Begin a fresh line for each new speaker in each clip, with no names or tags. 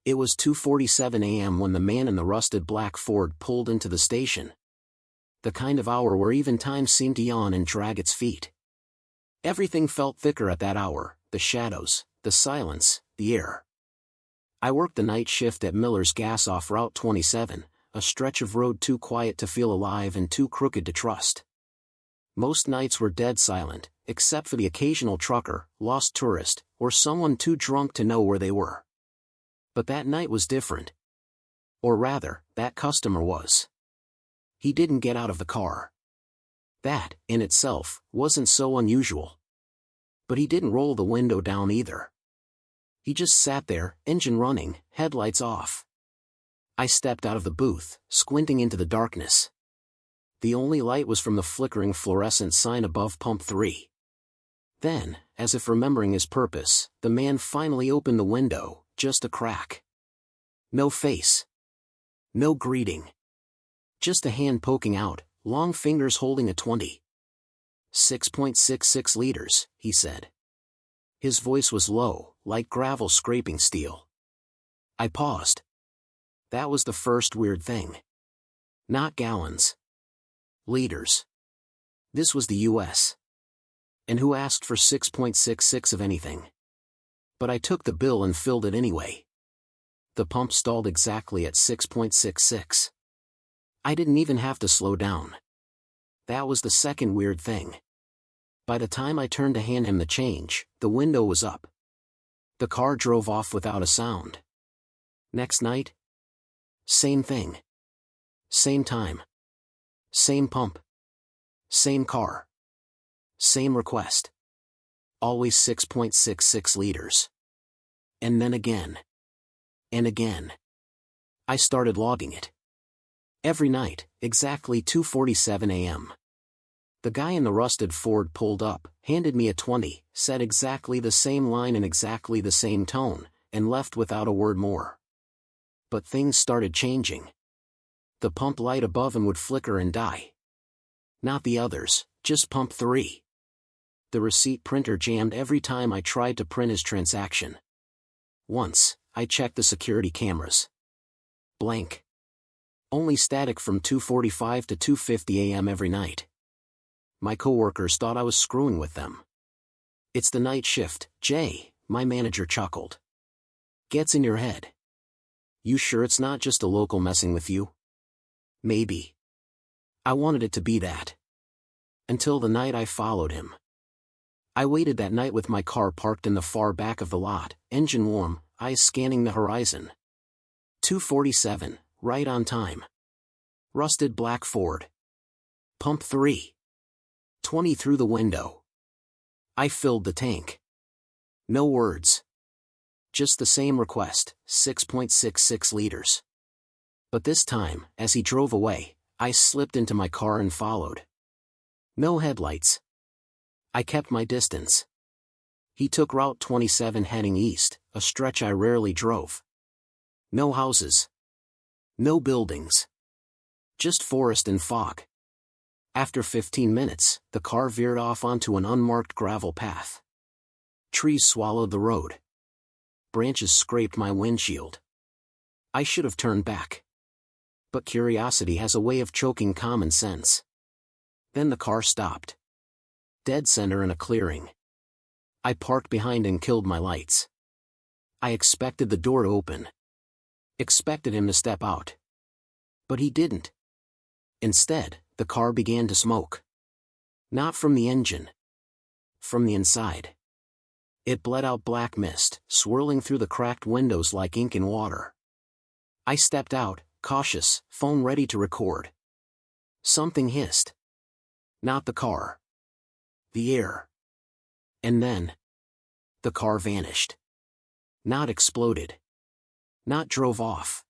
It was 2:47 a.m. when the man in the rusted black Ford pulled into the station. The kind of hour where even time seemed to yawn and drag its feet. Everything felt thicker at that hour, the shadows, the silence, the air. I worked the night shift at Miller's Gas off Route 27, a stretch of road too quiet to feel alive and too crooked to trust. Most nights were dead silent, except for the occasional trucker, lost tourist, or someone too drunk to know where they were. But that night was different. Or rather, that customer was. He didn't get out of the car. That, in itself, wasn't so unusual. But he didn't roll the window down either. He just sat there, engine running, headlights off. I stepped out of the booth, squinting into the darkness. The only light was from the flickering fluorescent sign above pump 3. Then, as if remembering his purpose, the man finally opened the window, just a crack. No face. No greeting. Just a hand poking out, long fingers holding a 20. 6.66 liters, he said. His voice was low, like gravel scraping steel. I paused. That was the first weird thing. Not gallons. Liters. This was the US. And who asked for 6.66 of anything? But I took the bill and filled it anyway. The pump stalled exactly at 6.66. I didn't even have to slow down. That was the second weird thing. By the time I turned to hand him the change, the window was up. The car drove off without a sound. Next night? Same thing. Same time. Same pump. Same car. Same request. Always 6.66 liters. And then again. And again. I started logging it. Every night, exactly 2:47 a.m. The guy in the rusted Ford pulled up, handed me a 20, said exactly the same line in exactly the same tone, and left without a word more. But things started changing. The pump light above him would flicker and die. Not the others, just pump 3. The receipt printer jammed every time I tried to print his transaction. Once, I checked the security cameras. Blank. Only static from 2:45 to 2:50 a.m. every night. My coworkers thought I was screwing with them. It's the night shift, Jay, my manager chuckled. Gets in your head. You sure it's not just a local messing with you? Maybe. I wanted it to be that. Until the night I followed him. I waited that night with my car parked in the far back of the lot, engine warm, eyes scanning the horizon. 2:47, right on time. Rusted black Ford. Pump 3. 20 through the window. I filled the tank. No words. Just the same request, 6.66 liters. But this time, as he drove away, I slipped into my car and followed. No headlights. I kept my distance. He took Route 27 heading east, a stretch I rarely drove. No houses. No buildings. Just forest and fog. After 15 minutes, the car veered off onto an unmarked gravel path. Trees swallowed the road. Branches scraped my windshield. I should have turned back. But curiosity has a way of choking common sense. Then the car stopped. Dead center in a clearing. I parked behind and killed my lights. I expected the door to open. Expected him to step out. But he didn't. Instead, the car began to smoke. Not from the engine. From the inside. It bled out black mist, swirling through the cracked windows like ink in water. I stepped out, cautious, phone ready to record. Something hissed. Not the car. The air. And then, the car vanished. Not exploded. Not drove off.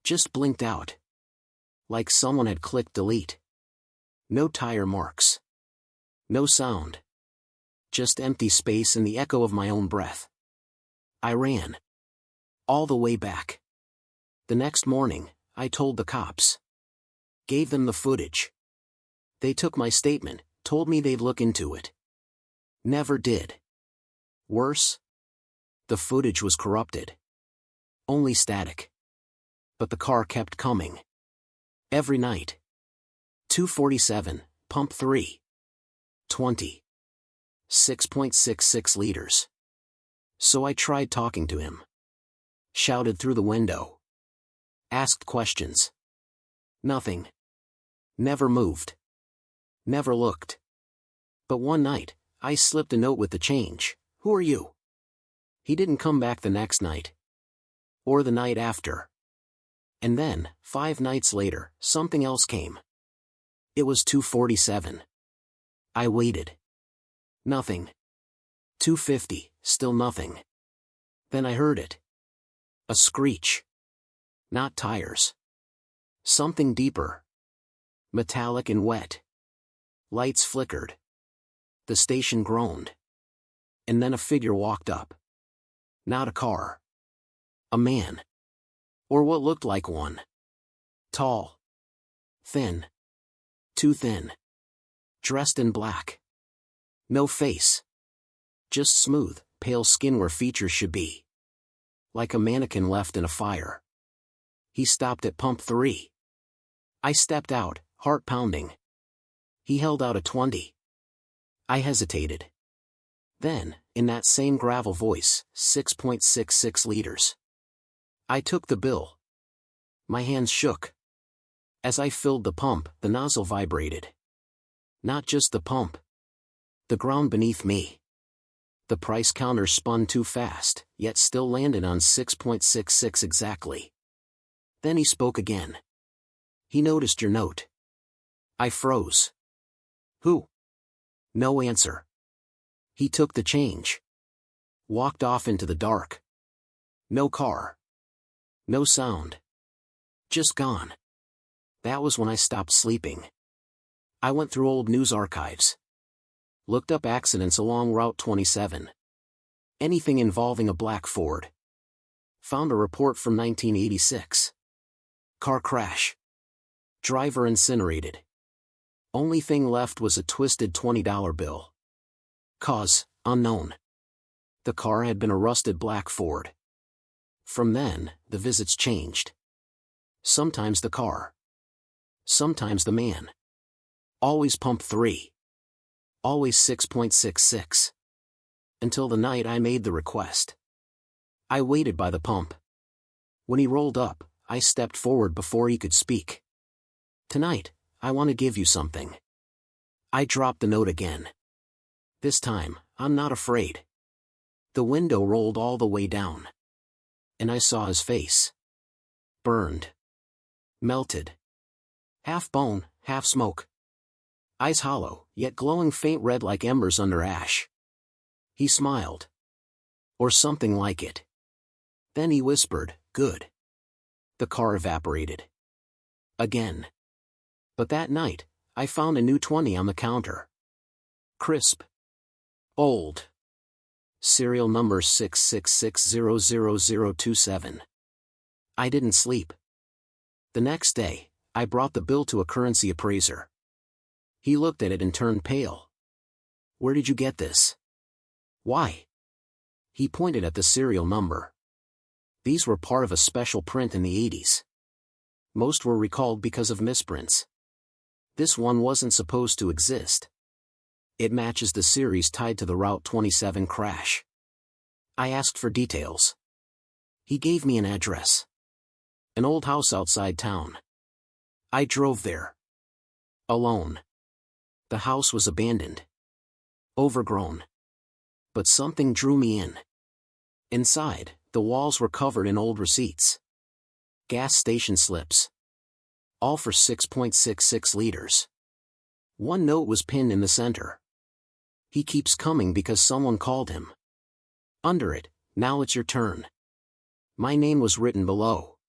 Just blinked out. Like someone had clicked delete. No tire marks. No sound. Just empty space and the echo of my own breath. I ran. All the way back. The next morning, I told the cops. Gave them the footage. They took my statement, told me they'd look into it. Never did. Worse? The footage was corrupted. Only static. But the car kept coming. Every night. 247, pump 3. 20. 6.66 liters. So I tried talking to him. Shouted through the window. Asked questions. Nothing. Never moved. Never looked. But one night, I slipped a note with the change. "Who are you?" He didn't come back the next night. Or the night after. And then, 5 nights later, something else came. It was 247. I waited. Nothing. 250, still nothing. Then I heard it. A screech. Not tires. Something deeper. Metallic and wet. Lights flickered. The station groaned. And then a figure walked up. Not a car. A man. Or what looked like one. Tall. Thin. Too thin. Dressed in black. No face. Just smooth, pale skin where features should be. Like a mannequin left in a fire. He stopped at pump 3. I stepped out, heart pounding. He held out a 20. I hesitated. Then, in that same gravel voice, 6.66 liters. I took the bill. My hands shook. As I filled the pump, the nozzle vibrated. Not just the pump. The ground beneath me. The price counter spun too fast, yet still landed on 6.66 exactly. Then he spoke again. "He noticed your note." I froze. "Who?" No answer. He took the change. Walked off into the dark. No car. No sound. Just gone. That was when I stopped sleeping. I went through old news archives. Looked up accidents along Route 27. Anything involving a black Ford. Found a report from 1986. Car crash. Driver incinerated. Only thing left was a twisted $20 bill. Cause, unknown. The car had been a rusted black Ford. From then, the visits changed. Sometimes the car. Sometimes the man. Always pump 3. Always 6.66. Until the night I made the request. I waited by the pump. When he rolled up, I stepped forward before he could speak. "Tonight, I want to give you something." I dropped the note again. This time, I'm not afraid. The window rolled all the way down. And I saw his face. Burned. Melted. Half bone, half smoke. Eyes hollow, yet glowing faint red like embers under ash. He smiled. Or something like it. Then he whispered, "Good." The car evaporated. Again. But that night, I found a new 20 on the counter. Crisp. Old. Serial number 666000027. I didn't sleep. The next day, I brought the bill to a currency appraiser. He looked at it and turned pale. "Where did you get this?" "Why?" He pointed at the serial number. These were part of a special print in the 80s. Most were recalled because of misprints. This one wasn't supposed to exist. It matches the series tied to the Route 27 crash. I asked for details. He gave me an address. An old house outside town. I drove there. Alone. The house was abandoned. Overgrown. But something drew me in. Inside, the walls were covered in old receipts. Gas station slips. All for 6.66 liters. One note was pinned in the center. "He keeps coming because someone called him." Under it, "Now it's your turn." My name was written below.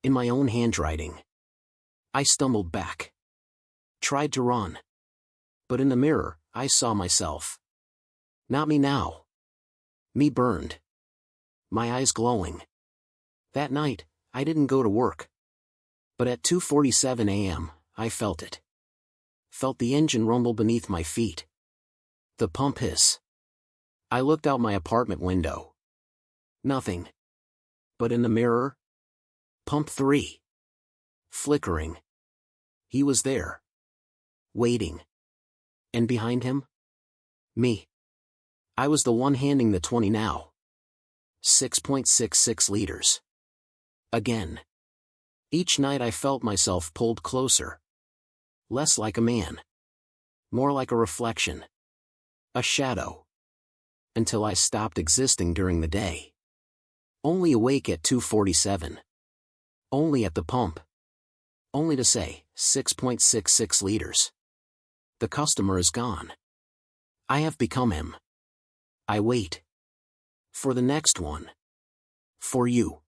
In my own handwriting. I stumbled back. Tried to run. But in the mirror, I saw myself. Not me now. Me burned. My eyes glowing. That night, I didn't go to work. But at 2:47 a.m., I felt it. Felt the engine rumble beneath my feet. The pump hiss. I looked out my apartment window. Nothing. But in the mirror? Pump 3. Flickering. He was there. Waiting. And behind him? Me. I was the one handing the 20 now. 6.66 liters. Again. Each night I felt myself pulled closer. Less like a man. More like a reflection. A shadow. Until I stopped existing during the day. Only awake at 2:47. Only at the pump. Only to say, 6.66 liters. The customer is gone. I have become him. I wait. For the next one. For you.